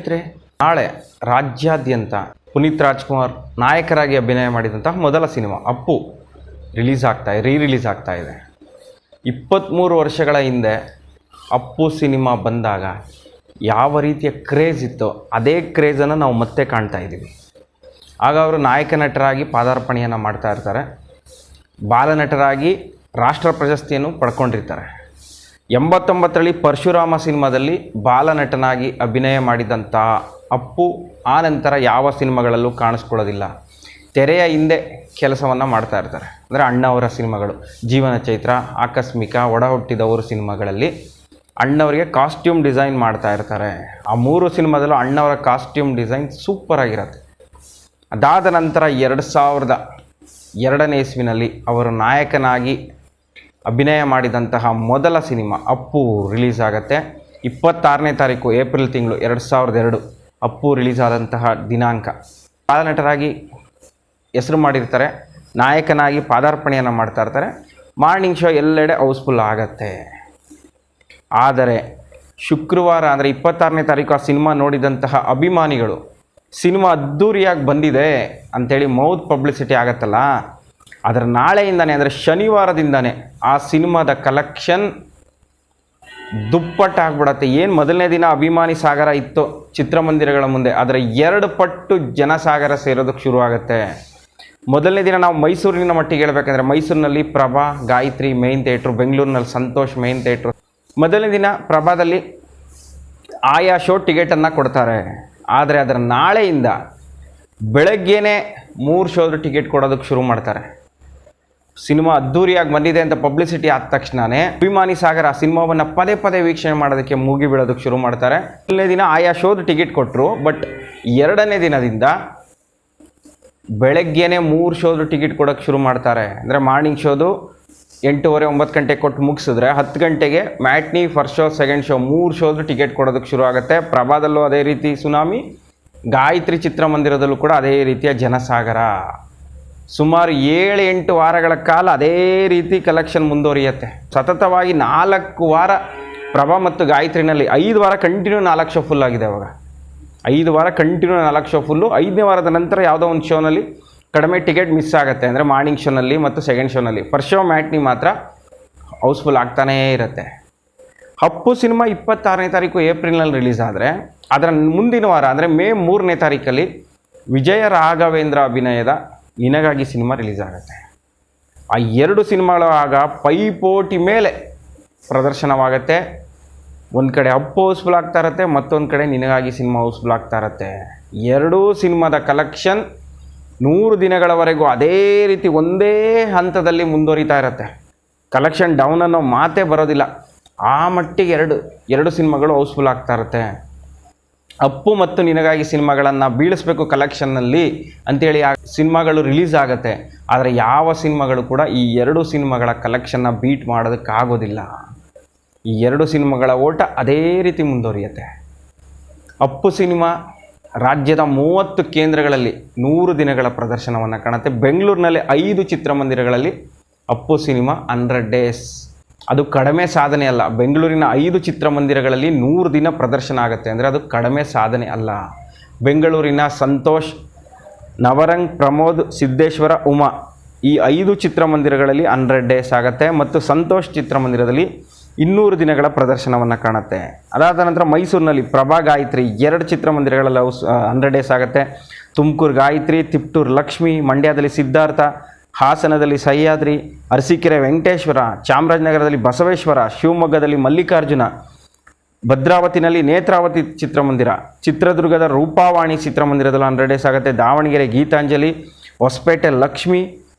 ಸ್ನೇಹಿತರೆ, ನಾಳೆ ರಾಜ್ಯಾದ್ಯಂತ ಪುನೀತ್ ರಾಜ್ಕುಮಾರ್ ನಾಯಕರಾಗಿ ಅಭಿನಯ ಮಾಡಿದಂತಹ ಮೊದಲ ಸಿನಿಮಾ ಅಪ್ಪು ರಿಲೀಸ್ ಆಗ್ತಾ ಇದೆ. 23 ವರ್ಷಗಳ ಹಿಂದೆ ಅಪ್ಪು ಸಿನಿಮಾ ಬಂದಾಗ ಯಾವ ರೀತಿಯ ಕ್ರೇಜ್ ಇತ್ತೋ ಅದೇ ಕ್ರೇಜನ್ನು ನಾವು ಮತ್ತೆ ಕಾಣ್ತಾ ಇದ್ದೀವಿ. ಆಗ ಅವರು ನಾಯಕ ನಟರಾಗಿ ಪಾದಾರ್ಪಣೆಯನ್ನು ಮಾಡ್ತಾ ಇರ್ತಾರೆ, ಬಾಲನಟರಾಗಿ ರಾಷ್ಟ್ರ ಪ್ರಶಸ್ತಿಯನ್ನು ಪಡ್ಕೊಂಡಿರ್ತಾರೆ. 89ರಲ್ಲಿ ಪರಶುರಾಮ ಸಿನಿಮಾದಲ್ಲಿ ಬಾಲನಟನಾಗಿ ಅಭಿನಯ ಮಾಡಿದಂಥ ಅಪ್ಪು ಆ ನಂತರ ಯಾವ ಸಿನಿಮಾಗಳಲ್ಲೂ ಕಾಣಿಸ್ಕೊಳ್ಳೋದಿಲ್ಲ, ತೆರೆಯ ಹಿಂದೆ ಕೆಲಸವನ್ನು ಮಾಡ್ತಾ ಇರ್ತಾರೆ. ಅಂದರೆ ಅಣ್ಣವರ ಸಿನಿಮಾಗಳು, ಜೀವನ ಚೈತ್ರ, ಆಕಸ್ಮಿಕ, ಒಡ ಹುಟ್ಟಿದವರು ಸಿನಿಮಾಗಳಲ್ಲಿ ಅಣ್ಣವರಿಗೆ ಕಾಸ್ಟ್ಯೂಮ್ ಡಿಸೈನ್ ಮಾಡ್ತಾ ಇರ್ತಾರೆ. ಆ 3 ಸಿನಿಮಾದಲ್ಲೂ ಅಣ್ಣವರ ಕಾಸ್ಟ್ಯೂಮ್ ಡಿಸೈನ್ ಸೂಪರಾಗಿರುತ್ತೆ. ಅದಾದ ನಂತರ 2002ನೇ ಇಸ್ವಿನಲ್ಲಿ ಅವರು ನಾಯಕನಾಗಿ ಅಭಿನಯ ಮಾಡಿದಂತಹ ಮೊದಲ ಸಿನಿಮಾ ಅಪ್ಪು ರಿಲೀಸ್ ಆಗುತ್ತೆ. 26ನೇ ತಾರೀಕು ಏಪ್ರಿಲ್ ತಿಂಗಳು 2002 ಅಪ್ಪು ರಿಲೀಸ್ ಆದಂತಹ ದಿನಾಂಕ. ಬಾಲನಟರಾಗಿ ಹೆಸರು ಮಾಡಿರ್ತಾರೆ, ನಾಯಕನಾಗಿ ಪಾದಾರ್ಪಣೆಯನ್ನು ಮಾಡ್ತಾ ಇರ್ತಾರೆ. ಮಾರ್ನಿಂಗ್ ಶೋ ಎಲ್ಲೆಡೆ ಹೌಸ್ಫುಲ್ ಆಗುತ್ತೆ. ಆದರೆ ಶುಕ್ರವಾರ ಅಂದರೆ 26ನೇ ತಾರೀಕು ಆ ಸಿನಿಮಾ ನೋಡಿದಂತಹ ಅಭಿಮಾನಿಗಳು ಸಿನಿಮಾ ಅದ್ಧೂರಿಯಾಗಿ ಬಂದಿದೆ ಅಂಥೇಳಿ ಮೌತ್ ಪಬ್ಲಿಸಿಟಿ ಆಗುತ್ತಲ್ಲ, ಅದರ ನಾಳೆಯಿಂದನೇ ಅಂದರೆ ಶನಿವಾರದಿಂದನೇ ಆ ಸಿನಿಮಾದ ಕಲೆಕ್ಷನ್ ದುಪ್ಪಟ್ಟಾಗ್ಬಿಡತ್ತೆ. ಏನು ಮೊದಲನೇ ದಿನ ಅಭಿಮಾನಿ ಸಾಗರ ಇತ್ತು ಚಿತ್ರಮಂದಿರಗಳ ಮುಂದೆ, ಅದರ 2 ಪಟ್ಟು ಜನಸಾಗರ ಸೇರೋದಕ್ಕೆ ಶುರುವಾಗುತ್ತೆ. ಮೊದಲನೇ ದಿನ ನಾವು ಮೈಸೂರಿನ ಮಟ್ಟಿಗೆ ಹೇಳಬೇಕಂದ್ರೆ ಮೈಸೂರಿನಲ್ಲಿ ಪ್ರಭಾ, ಗಾಯತ್ರಿ ಮೇಯ್ನ್ ಥಿಯೇಟ್ರು, ಬೆಂಗಳೂರಿನಲ್ಲಿ ಸಂತೋಷ್ ಮೇಯ್ನ್ ಥಿಯೇಟ್ರು. ಮೊದಲನೇ ದಿನ ಪ್ರಭಾದಲ್ಲಿ ಆಯಾ ಶೋ ಟಿಕೆಟನ್ನು ಕೊಡ್ತಾರೆ. ಆದರೆ ಅದರ ನಾಳೆಯಿಂದ ಬೆಳಗ್ಗೆನೇ 3 ಶೋದ ಟಿಕೆಟ್ ಕೊಡೋದಕ್ಕೆ ಶುರು ಮಾಡ್ತಾರೆ. ಸಿನಿಮಾ ಅದ್ಧೂರಿಯಾಗಿ ಬಂದಿದೆ ಅಂತ ಪಬ್ಲಿಸಿಟಿ ಆದ ತಕ್ಷಣವೇ ಅಭಿಮಾನಿ ಸಾಗರ ಸಿನಿಮಾವನ್ನು ಪದೇ ಪದೇ ವೀಕ್ಷಣೆ ಮಾಡೋದಕ್ಕೆ ಮೂಗಿ ಬೀಳೋದಕ್ಕೆ ಶುರು ಮಾಡ್ತಾರೆ. ಮೊದಲನೇ ದಿನ ಆಯಾ ಶೋದ ಟಿಕೆಟ್ ಕೊಟ್ಟರು, ಬಟ್ 2ನೇ ದಿನದಿಂದ ಬೆಳಗ್ಗೆನೇ 3 ಶೋದು ಟಿಕೆಟ್ ಕೊಡೋಕ್ಕೆ ಶುರು ಮಾಡ್ತಾರೆ. ಅಂದರೆ ಮಾರ್ನಿಂಗ್ ಶೋದು 8:30-9 ಗಂಟೆಗೆ ಕೊಟ್ಟು ಮುಗಿಸಿದ್ರೆ 10 ಗಂಟೆಗೆ matinee, first show, second show 3 ಶೋದು ಟಿಕೆಟ್ ಕೊಡೋದಕ್ಕೆ ಶುರು ಆಗುತ್ತೆ. ಪ್ರಭಾದಲ್ಲೂ ಅದೇ ರೀತಿ ಸುನಾಮಿ, ಗಾಯತ್ರಿ ಚಿತ್ರಮಂದಿರದಲ್ಲೂ ಕೂಡ ಅದೇ ರೀತಿಯ ಜನಸಾಗರ. ಸುಮಾರು 7-8 ವಾರಗಳ ಕಾಲ ಅದೇ ರೀತಿ ಕಲೆಕ್ಷನ್ ಮುಂದುವರಿಯುತ್ತೆ. ಸತತವಾಗಿ 4 ವಾರ ಪ್ರಭಾ ಮತ್ತು ಗಾಯತ್ರಿನಲ್ಲಿ 5 ವಾರ ಕಂಟಿನ್ಯೂ 4 ಶೋ ಫುಲ್ ಆಗಿದೆ. ಅವಾಗ 5 ವಾರ ಕಂಟಿನ್ಯೂ 4 ಶೋ ಫುಲ್ಲು. 5ನೇ ವಾರದ ನಂತರ ಯಾವುದೋ ಒಂದು ಶೋನಲ್ಲಿ ಕಡಿಮೆ ಟಿಕೆಟ್ ಮಿಸ್ ಆಗುತ್ತೆ. ಅಂದರೆ ಮಾರ್ನಿಂಗ್ ಶೋನಲ್ಲಿ ಮತ್ತು ಸೆಕೆಂಡ್ ಶೋನಲ್ಲಿ. ಫಸ್ಟ್ ಶೋ ಮ್ಯಾಟ್ನಿ ಮಾತ್ರ ಹೌಸ್ಫುಲ್ ಆಗ್ತಾನೇ ಇರುತ್ತೆ. ಅಪ್ಪು ಸಿನಿಮಾ 26ನೇ ತಾರೀಕು ಏಪ್ರಿಲ್ನಲ್ಲಿ ರಿಲೀಸ್ ಆದರೆ ಅದರ ಮುಂದಿನ ವಾರ ಅಂದರೆ ಮೇ 3ನೇ ತಾರೀಕಲ್ಲಿ ವಿಜಯ ರಾಘವೇಂದ್ರ ಅಭಿನಯದ ನಿನಗಾಗಿ ಸಿನಿಮಾ ರಿಲೀಸ್ ಆಗುತ್ತೆ. ಆ 2 ಸಿನಿಮಾಗಳು ಆಗ ಪೈಪೋಟಿ ಮೇಲೆ ಪ್ರದರ್ಶನವಾಗುತ್ತೆ. ಒಂದು ಕಡೆ ಅಪ್ಪು ಹೌಸ್ಫುಲ್ ಆಗ್ತಾ ಇರುತ್ತೆ, ಮತ್ತೊಂದು ಕಡೆ ನಿನಗಾಗಿ ಸಿನಿಮಾ ಹೌಸ್ಫುಲ್ ಆಗ್ತಾ ಇರುತ್ತೆ. 2 ಸಿನಿಮಾದ ಕಲೆಕ್ಷನ್ 100 ದಿನಗಳವರೆಗೂ ಅದೇ ರೀತಿ ಒಂದೇ ಹಂತದಲ್ಲಿ ಮುಂದುವರಿತಾ ಇರುತ್ತೆ. ಕಲೆಕ್ಷನ್ ಡೌನ್ ಅನ್ನೋ ಮಾತೇ ಬರೋದಿಲ್ಲ. ಆ ಮಟ್ಟಿಗೆ ಎರಡು ಸಿನಿಮಾಗಳು ಹೌಸ್ಫುಲ್ ಆಗ್ತಾ ಇರುತ್ತೆ. ಅಪ್ಪು ಮತ್ತು ನಿನಗಾಗಿ ಸಿನಿಮಾಗಳನ್ನು ಬೀಳಿಸ್ಬೇಕು ಕಲೆಕ್ಷನ್ನಲ್ಲಿ ಅಂಥೇಳಿ ಆ ಸಿನಿಮಾಗಳು ರಿಲೀಸ್ ಆಗುತ್ತೆ. ಆದರೆ ಯಾವ ಸಿನಿಮಾಗಳು ಕೂಡ ಈ 2 ಸಿನಿಮಾಗಳ ಕಲೆಕ್ಷನ್ನ ಬೀಟ್ ಮಾಡೋದಕ್ಕಾಗೋದಿಲ್ಲ. ಈ 2 ಸಿನಿಮಾಗಳ ಓಟ ಅದೇ ರೀತಿ ಮುಂದುವರಿಯುತ್ತೆ. ಅಪ್ಪು ಸಿನಿಮಾ ರಾಜ್ಯದ 30 ಕೇಂದ್ರಗಳಲ್ಲಿ 100 ದಿನಗಳ ಪ್ರದರ್ಶನವನ್ನು ಕಾಣುತ್ತೆ. ಬೆಂಗಳೂರಿನಲ್ಲಿ 5 ಚಿತ್ರಮಂದಿರಗಳಲ್ಲಿ ಅಪ್ಪು ಸಿನಿಮಾ 100 ಡೇಸ್, ಅದು ಕಡಿಮೆ ಸಾಧನೆ ಅಲ್ಲ. ಬೆಂಗಳೂರಿನ 5 ಚಿತ್ರಮಂದಿರಗಳಲ್ಲಿ 100 ದಿನ ಪ್ರದರ್ಶನ ಆಗುತ್ತೆ ಅಂದರೆ ಅದು ಕಡಿಮೆ ಸಾಧನೆ ಅಲ್ಲ. ಬೆಂಗಳೂರಿನ ಸಂತೋಷ್, ನವರಂಗ್, ಪ್ರಮೋದ್, ಸಿದ್ದೇಶ್ವರ, ಉಮಾ ಈ 5 ಚಿತ್ರಮಂದಿರಗಳಲ್ಲಿ 100 ಡೇಸ್ ಆಗುತ್ತೆ. ಮತ್ತು ಸಂತೋಷ್ ಚಿತ್ರಮಂದಿರದಲ್ಲಿ 200 ದಿನಗಳ ಪ್ರದರ್ಶನವನ್ನು ಕಾಣುತ್ತೆ. ಅದಾದ ನಂತರ ಮೈಸೂರಿನಲ್ಲಿ ಪ್ರಭಾ, ಗಾಯತ್ರಿ 2 ಚಿತ್ರಮಂದಿರಗಳಲ್ಲಿ 100 ಡೇಸ್ ಆಗುತ್ತೆ. ತುಮಕೂರು ಗಾಯತ್ರಿ, ತಿಪ್ಟೂರು ಲಕ್ಷ್ಮಿ, ಮಂಡ್ಯದಲ್ಲಿ ಸಿದ್ಧಾರ್ಥ, ಹಾಸನದಲ್ಲಿ ಸಹ್ಯಾದ್ರಿ, ಅರಸೀಕೆರೆ ವೆಂಕಟೇಶ್ವರ, ಚಾಮರಾಜನಗರದಲ್ಲಿ ಬಸವೇಶ್ವರ, ಶಿವಮೊಗ್ಗದಲ್ಲಿ ಮಲ್ಲಿಕಾರ್ಜುನ, ಭದ್ರಾವತಿನಲ್ಲಿ ನೇತ್ರಾವತಿ ಚಿತ್ರಮಂದಿರ, ಚಿತ್ರದುರ್ಗದ ರೂಪಾವಾಣಿ ಚಿತ್ರಮಂದಿರದಲ್ಲಿ 100 ಡೇಸ್ ಆಗುತ್ತೆ. ದಾವಣಗೆರೆ ಗೀತಾಂಜಲಿ, ಹೊಸಪೇಟೆ ಲಕ್ಷ್ಮಿ,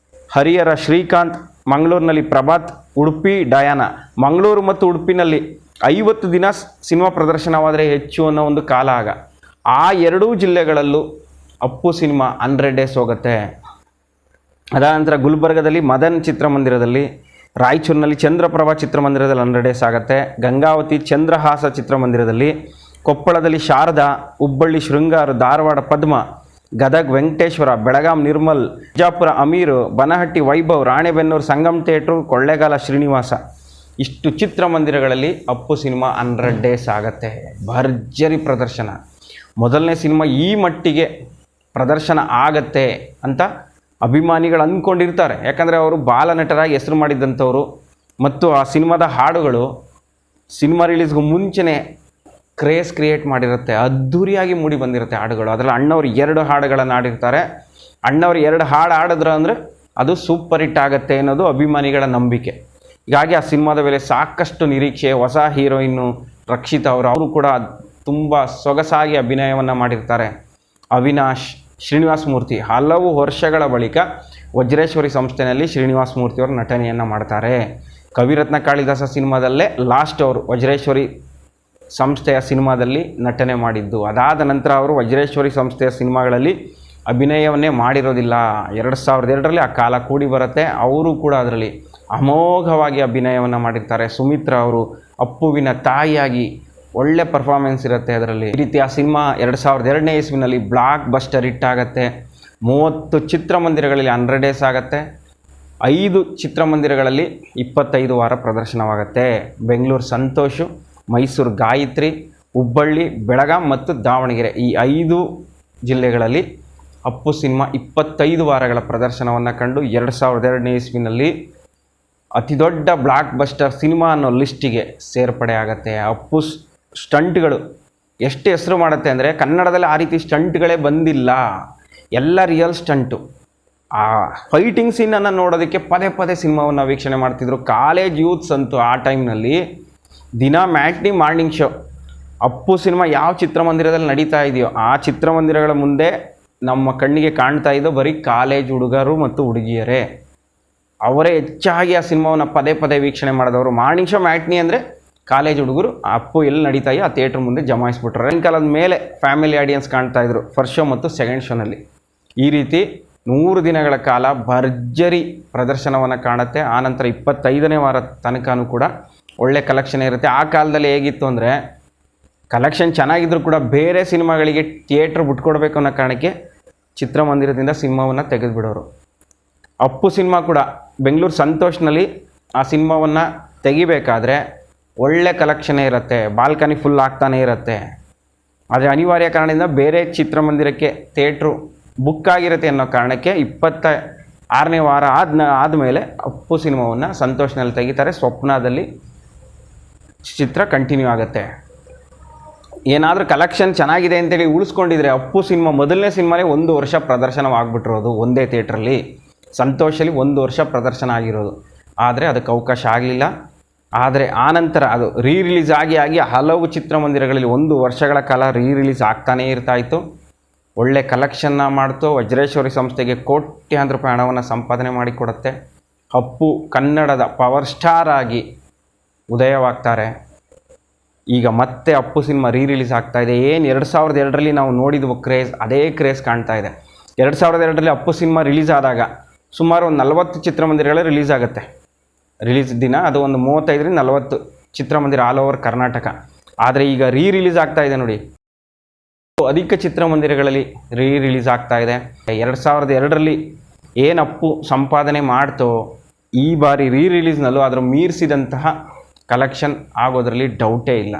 ಹರಿಹರ ಶ್ರೀಕಾಂತ್, ಮಂಗಳೂರಿನಲ್ಲಿ ಪ್ರಭಾತ್, ಉಡುಪಿ ಡಯಾನ. ಮಂಗಳೂರು ಮತ್ತು ಉಡುಪಿನಲ್ಲಿ 50 ದಿನ ಸಿನಿಮಾ ಪ್ರದರ್ಶನವಾದರೆ ಹೆಚ್ಚು ಅನ್ನೋ ಒಂದು ಕಾಲ ಆಗ. ಆ 2 ಜಿಲ್ಲೆಗಳಲ್ಲೂ ಅಪ್ಪು ಸಿನಿಮಾ 100 ಡೇಸ್ ಹೋಗುತ್ತೆ. ಅದಾದ ನಂತರ ಗುಲ್ಬರ್ಗದಲ್ಲಿ ಮದನ್ ಚಿತ್ರಮಂದಿರದಲ್ಲಿ, ರಾಯಚೂರಿನಲ್ಲಿ ಚಂದ್ರಪ್ರಭಾ ಚಿತ್ರಮಂದಿರದಲ್ಲಿ 100 ಡೇಸ್ ಆಗುತ್ತೆ. ಗಂಗಾವತಿ ಚಂದ್ರಹಾಸ ಚಿತ್ರಮಂದಿರದಲ್ಲಿ, ಕೊಪ್ಪಳದಲ್ಲಿ ಶಾರದಾ, ಹುಬ್ಬಳ್ಳಿ ಶೃಂಗಾರ, ಧಾರವಾಡ ಪದ್ಮ, ಗದಗ್ ವೆಂಕಟೇಶ್ವರ, ಬೆಳಗಾಂ ನಿರ್ಮಲ್, ಬಿಜಾಪುರ ಅಮೀರು, ಬನಹಟ್ಟಿ ವೈಭವ್, ರಾಣೆಬೆನ್ನೂರು ಸಂಗಮ್ ಥಿಯೇಟ್ರು, ಕೊಳ್ಳೇಗಾಲ ಶ್ರೀನಿವಾಸ ಇಷ್ಟು ಚಿತ್ರಮಂದಿರಗಳಲ್ಲಿ ಅಪ್ಪು ಸಿನಿಮಾ 100 ಡೇಸ್ ಆಗುತ್ತೆ. ಭರ್ಜರಿ ಪ್ರದರ್ಶನ. ಮೊದಲನೇ ಸಿನಿಮಾ ಈ ಮಟ್ಟಿಗೆ ಪ್ರದರ್ಶನ ಆಗತ್ತೆ ಅಂತ ಅಭಿಮಾನಿಗಳು ಅಂದ್ಕೊಂಡಿರ್ತಾರೆ. ಯಾಕಂದರೆ ಅವರು ಬಾಲನಟರಾಗಿ ಹೆಸರು ಮಾಡಿದ್ದಂಥವ್ರು ಮತ್ತು ಆ ಸಿನಿಮಾದ ಹಾಡುಗಳು ಸಿನಿಮಾ ರಿಲೀಸ್ಗೂ ಮುಂಚೆನೇ ಕ್ರೇಜ್ ಕ್ರಿಯೇಟ್ ಮಾಡಿರುತ್ತೆ, ಅದ್ಧೂರಿಯಾಗಿ ಮೂಡಿ ಬಂದಿರುತ್ತೆ ಹಾಡುಗಳು. ಅದರಲ್ಲಿ ಅಣ್ಣವ್ರು 2 ಹಾಡುಗಳನ್ನು ಹಾಡಿರ್ತಾರೆ. ಅಣ್ಣವ್ರು 2 ಹಾಡು ಹಾಡಿದ್ರು ಅಂದರೆ ಅದು ಸೂಪರ್ ಹಿಟ್ ಆಗುತ್ತೆ ಅನ್ನೋದು ಅಭಿಮಾನಿಗಳ ನಂಬಿಕೆ. ಹೀಗಾಗಿ ಆ ಸಿನಿಮಾದ ಮೇಲೆ ಸಾಕಷ್ಟು ನಿರೀಕ್ಷೆ. ಹೊಸ ಹೀರೋಯಿನ್ನು ರಕ್ಷಿತಾ ಅವರು ಕೂಡ ತುಂಬ ಸೊಗಸಾಗಿ ಅಭಿನಯವನ್ನು ಮಾಡಿರ್ತಾರೆ. ಅವಿನಾಶ್, ಶ್ರೀನಿವಾಸ ಮೂರ್ತಿ ಹಲವು ವರ್ಷಗಳ ಬಳಿಕ ವಜ್ರೇಶ್ವರಿ ಸಂಸ್ಥೆಯಲ್ಲಿ ಶ್ರೀನಿವಾಸ ಮೂರ್ತಿಯವರು ನಟನೆಯನ್ನು ಮಾಡ್ತಾರೆ. ಕವಿರತ್ನ ಕಾಳಿದಾಸ ಸಿನಿಮಾದಲ್ಲೇ ಲಾಸ್ಟ್ ಅವರು ವಜ್ರೇಶ್ವರಿ ಸಂಸ್ಥೆಯ ಸಿನಿಮಾದಲ್ಲಿ ನಟನೆ ಮಾಡಿದ್ದು. ಅದಾದ ನಂತರ ಅವರು ವಜ್ರೇಶ್ವರಿ ಸಂಸ್ಥೆಯ ಸಿನಿಮಾಗಳಲ್ಲಿ ಅಭಿನಯವನ್ನೇ ಮಾಡಿರೋದಿಲ್ಲ. 2002ರಲ್ಲಿ ಆ ಕಾಲ ಕೂಡಿ ಬರುತ್ತೆ. ಅವರು ಕೂಡ ಅದರಲ್ಲಿ ಅಮೋಘವಾಗಿ ಅಭಿನಯವನ್ನು ಮಾಡಿರ್ತಾರೆ. ಸುಮಿತ್ರಾ ಅವರು ಅಪ್ಪುವಿನ ತಾಯಿಯಾಗಿ ಒಳ್ಳೆ ಪರ್ಫಾರ್ಮೆನ್ಸ್ ಇರುತ್ತೆ ಅದರಲ್ಲಿ. ಈ ರೀತಿ ಆ ಸಿನಿಮಾ 2002ನೇ ಇಸ್ವಿನಲ್ಲಿ ಬ್ಲಾಕ್ ಬಸ್ಟರ್ ಹಿಟ್ ಆಗುತ್ತೆ. 30 ಚಿತ್ರಮಂದಿರಗಳಲ್ಲಿ 100 ಡೇಸ್ ಆಗುತ್ತೆ. 5 ಚಿತ್ರಮಂದಿರಗಳಲ್ಲಿ 25 ವಾರ ಪ್ರದರ್ಶನವಾಗುತ್ತೆ. ಬೆಂಗಳೂರು ಸಂತೋಷು, ಮೈಸೂರು ಗಾಯತ್ರಿ, ಹುಬ್ಬಳ್ಳಿ, ಬೆಳಗಾಂ ಮತ್ತು ದಾವಣಗೆರೆ ಈ 5 ಜಿಲ್ಲೆಗಳಲ್ಲಿ ಅಪ್ಪು ಸಿನಿಮಾ 25 ವಾರಗಳ ಪ್ರದರ್ಶನವನ್ನು ಕಂಡು 2002ನೇ ಇಸ್ವಿನಲ್ಲಿ ಅತಿ ದೊಡ್ಡ ಬ್ಲಾಕ್ ಬಸ್ಟರ್ ಸಿನಿಮಾ ಅನ್ನೋ ಲಿಸ್ಟಿಗೆ ಸೇರ್ಪಡೆ ಆಗುತ್ತೆ. ಅಪ್ಪು ಸ್ಟಂಟ್ಗಳು ಎಷ್ಟು ಹೆಸರು ಮಾಡುತ್ತೆ ಅಂದರೆ ಕನ್ನಡದಲ್ಲಿ ಆ ರೀತಿ ಸ್ಟಂಟ್ಗಳೇ ಬಂದಿಲ್ಲ, ಎಲ್ಲ ರಿಯಲ್ ಸ್ಟಂಟು. ಆ ಫೈಟಿಂಗ್ ಸೀನನ್ನು ನೋಡೋದಕ್ಕೆ ಪದೇ ಪದೇ ಸಿನಿಮಾವನ್ನು ವೀಕ್ಷಣೆ ಮಾಡ್ತಿದ್ರು. ಕಾಲೇಜ್ ಯೂತ್ಸ್ ಅಂತೂ ಆ ಟೈಮ್ನಲ್ಲಿ ದಿನ matinee morning show Appu cinema ಯಾವ ಚಿತ್ರಮಂದಿರದಲ್ಲಿ ನಡೀತಾ ಇದೆಯೋ ಆ ಚಿತ್ರಮಂದಿರಗಳ ಮುಂದೆ ನಮ್ಮ ಕಣ್ಣಿಗೆ ಕಾಣ್ತಾ ಇದ್ದೋ ಬರೀ ಕಾಲೇಜ್ ಹುಡುಗರು ಮತ್ತು ಹುಡುಗಿಯರೇ. ಅವರೇ ಹೆಚ್ಚಾಗಿ ಆ ಸಿನಿಮಾವನ್ನು ಪದೇ ಪದೇ ವೀಕ್ಷಣೆ ಮಾಡಿದವರು. ಮಾರ್ನಿಂಗ್ ಶೋ ಮ್ಯಾಟ್ನಿ ಅಂದರೆ ಕಾಲೇಜ್ ಹುಡುಗರು ಅಪ್ಪು ಎಲ್ಲಿ ನಡೀತಾ ಇದೆಯೋ ಆ ಥಿಯೇಟ್ರ್ ಮುಂದೆ ಜಮಾಯಿಸ್ಬಿಟ್ರು. ಸಾಯಂಕಾಲದ ಮೇಲೆ ಫ್ಯಾಮಿಲಿ ಆಡಿಯನ್ಸ್ ಕಾಣ್ತಾಯಿದ್ರು ಫಸ್ಟ್ ಶೋ ಮತ್ತು ಸೆಕೆಂಡ್ ಶೋನಲ್ಲಿ. ಈ ರೀತಿ 100 ದಿನಗಳ ಕಾಲ ಭರ್ಜರಿ ಪ್ರದರ್ಶನವನ್ನು ಕಾಣುತ್ತೆ. ಆನಂತರ 25ನೇ ವಾರ ತನಕನೂ ಕೂಡ ಒಳ್ಳೆ ಕಲೆಕ್ಷನ್ ಇರುತ್ತೆ. ಆ ಕಾಲದಲ್ಲಿ ಹೇಗಿತ್ತು ಅಂದರೆ ಕಲೆಕ್ಷನ್ ಚೆನ್ನಾಗಿದ್ರೂ ಕೂಡ ಬೇರೆ ಸಿನಿಮಾಗಳಿಗೆ ಥಿಯೇಟ್ರ್ ಬಿಟ್ಕೊಡ್ಬೇಕು ಅನ್ನೋ ಕಾರಣಕ್ಕೆ ಚಿತ್ರಮಂದಿರದಿಂದ ಸಿನಿಮಾವನ್ನು ತೆಗೆದುಬಿಡೋರು. ಅಪ್ಪು ಸಿನಿಮಾ ಕೂಡ ಬೆಂಗಳೂರು ಸಂತೋಷ್ನಲ್ಲಿ ಆ ಸಿನಿಮಾವನ್ನು ತೆಗಿಬೇಕಾದ್ರೆ ಒಳ್ಳೆ ಕಲೆಕ್ಷನ್ನೇ ಇರುತ್ತೆ, ಬಾಲ್ಕನಿ ಫುಲ್ ಆಗ್ತಾನೇ ಇರುತ್ತೆ. ಆದರೆ ಅನಿವಾರ್ಯ ಕಾರಣದಿಂದ ಬೇರೆ ಚಿತ್ರಮಂದಿರಕ್ಕೆ ಥಿಯೇಟ್ರು ಬುಕ್ ಆಗಿರುತ್ತೆ ಅನ್ನೋ ಕಾರಣಕ್ಕೆ 26ನೇ ವಾರ ಆದಮೇಲೆ ಅಪ್ಪು ಸಿನಿಮಾವನ್ನು ಸಂತೋಷ್ನಲ್ಲಿ ತೆಗಿತಾರೆ. ಸ್ವಪ್ನದಲ್ಲಿ ಚಿತ್ರ ಕಂಟಿನ್ಯೂ ಆಗುತ್ತೆ. ಏನಾದರೂ ಕಲೆಕ್ಷನ್ ಚೆನ್ನಾಗಿದೆ ಅಂತೇಳಿ ಉಳಿಸ್ಕೊಂಡಿದ್ರೆ ಅಪ್ಪು ಸಿನಿಮಾ ಮೊದಲನೇ ಸಿನಿಮಾನೇ 1 ವರ್ಷ ಪ್ರದರ್ಶನವಾಗ್ಬಿಟ್ಟಿರೋದು ಒಂದೇ ಥಿಯೇಟ್ರಲ್ಲಿ. ಸಂತೋಷಲ್ಲಿ 1 ವರ್ಷ ಪ್ರದರ್ಶನ ಆಗಿರೋದು. ಆದರೆ ಅದಕ್ಕೆ ಅವಕಾಶ ಆಗಲಿಲ್ಲ. ಆದರೆ ಆನಂತರ ಅದು ರಿಲೀಸ್ ಆಗಿ ಹಲವು ಚಿತ್ರಮಂದಿರಗಳಲ್ಲಿ 1 ವರ್ಷಗಳ ಕಾಲ ರಿಲೀಸ್ ಆಗ್ತಾನೇ ಇರ್ತಾಯಿತ್ತು. ಒಳ್ಳೆ ಕಲೆಕ್ಷನ್ನ ಮಾಡ್ತು. ವಜ್ರೇಶ್ವರಿ ಸಂಸ್ಥೆಗೆ ಕೋಟ್ಯಾಂತರ ರೂಪಾಯಿ ಹಣವನ್ನು ಸಂಪಾದನೆ ಮಾಡಿಕೊಡುತ್ತೆ. ಅಪ್ಪು ಕನ್ನಡದ ಪವರ್ ಸ್ಟಾರ್ ಆಗಿ ಉದಯವಾಗ್ತಾರೆ. ಈಗ ಮತ್ತೆ ಅಪ್ಪು ಸಿನಿಮಾ ರಿಲೀಸ್ ಆಗ್ತಾಯಿದೆ. ಏನು 2002ರಲ್ಲಿ ನಾವು ನೋಡಿದ್ವು ಕ್ರೇಜ್, ಅದೇ ಕ್ರೇಜ್ ಕಾಣ್ತಾ ಇದೆ. 2002ರಲ್ಲಿ ಅಪ್ಪು ಸಿನಿಮಾ ರಿಲೀಸ್ ಆದಾಗ ಸುಮಾರು ಒಂದು 40 ಚಿತ್ರಮಂದಿರಗಳೇ ರಿಲೀಸ್ ಆಗುತ್ತೆ. ರಿಲೀಸ್ ದಿನ ಅದು ಒಂದು 35ರಿಂದ 40 ಚಿತ್ರಮಂದಿರ ಆಲ್ ಓವರ್ ಕರ್ನಾಟಕ. ಆದರೆ ಈಗ ರಿಲೀಸ್ ಆಗ್ತಾಯಿದೆ ನೋಡಿ, ಅಧಿಕ ಚಿತ್ರಮಂದಿರಗಳಲ್ಲಿ ರಿಲೀಸ್ ಆಗ್ತಾ ಇದೆ. 2002ರಲ್ಲಿ ಏನು ಅಪ್ಪು ಸಂಪಾದನೆ ಮಾಡ್ತೋ ಈ ಬಾರಿ ರಿಲೀಸ್ನಲ್ಲೂ ಅದರ ಮೀರಿಸಿದಂತಹ ಕಲೆಕ್ಷನ್ ಆಗೋದ್ರಲ್ಲಿ ಡೌಟೇ ಇಲ್ಲ.